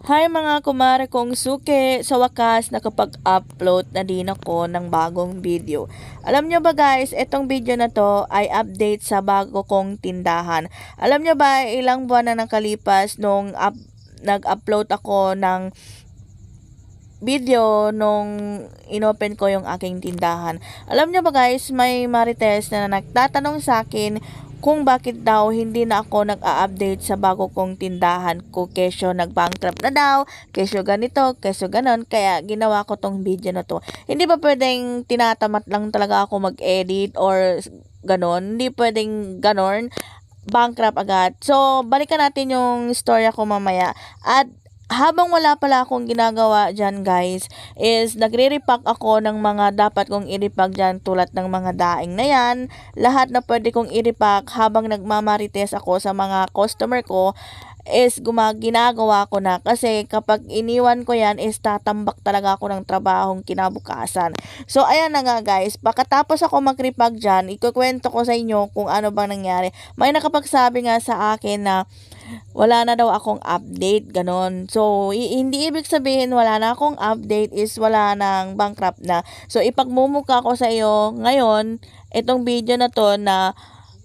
Hi mga kumare kong suki! Sa wakas, nakapag-upload na din ako ng bagong video. Alam nyo ba guys, itong video na to ay update sa bago kong tindahan. Alam nyo ba, ilang buwan na nakalipas nung nag-upload ako ng video nung inopen ko yung aking tindahan. Alam nyo ba guys, may marites na nagtatanong sa akin kung bakit daw hindi na ako nag-a-update sa bago kong tindahan ko, kesyo nag-bankrupt na daw, kesyo ganito, kesyo ganon, kaya ginawa ko tong video na to. Hindi ba pwedeng tinatamat lang talaga ako mag-edit or ganon? Hindi pwedeng ganon, bankrupt agad. So, balikan natin yung storya ko mamaya. At habang wala pala akong ginagawa dyan guys, is nagre-repack ako ng mga dapat kong i-repack dyan, tulad ng mga daing na yan, lahat na pwede kong i-repack habang nagmamarites ako sa mga customer ko, is ginagawa ko na, kasi kapag iniwan ko yan is tatambak talaga ako ng trabahong kinabukasan. So ayan na nga guys, pagkatapos ako mag-repack dyan, ikukwento ko sa inyo kung ano bang nangyari. May nakapagsabi nga sa akin na wala na daw akong update, ganon. So, hindi ibig sabihin wala na akong update is wala nang bankrupt na. So, ipagmumukha ko sa iyo ngayon, itong video na to na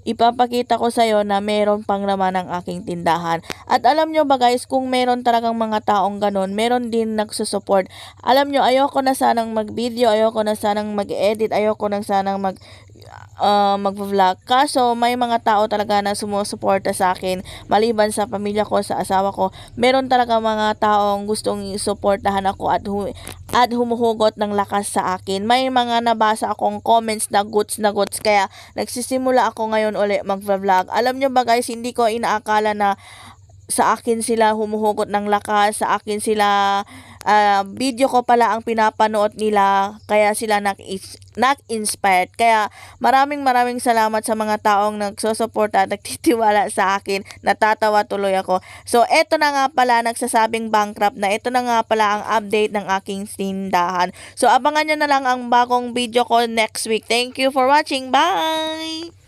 ipapakita ko sa iyo na meron pang laman ang aking tindahan. At alam nyo ba guys, kung meron talagang mga taong ganon, meron din nagsusupport. Alam nyo, ayoko na sanang mag-video, ayoko na sanang mag-edit, ayoko na sanang mag-vlog. Kaso may mga tao talaga na sumusuporta sa akin, maliban sa pamilya ko, sa asawa ko. Meron talaga mga taong gustong suportahan ako at humuhugot ng lakas sa akin. May mga nabasa akong comments na goods, kaya nagsisimula ako ngayon uli mag-vlog. Alam nyo ba guys, hindi ko inaakala na sa akin sila humuhugot ng lakas, sa akin sila video ko pala ang pinapanood nila, kaya sila nak-inspired. Kaya maraming salamat sa mga taong nagsusuporta at nagtitiwala sa akin. Natatawa tuloy ako. So eto na nga pala, nagsasabing bankrupt na, ito na nga pala ang update ng aking tindahan. So abangan nyo na lang ang bagong video ko next week. Thank you for watching. Bye!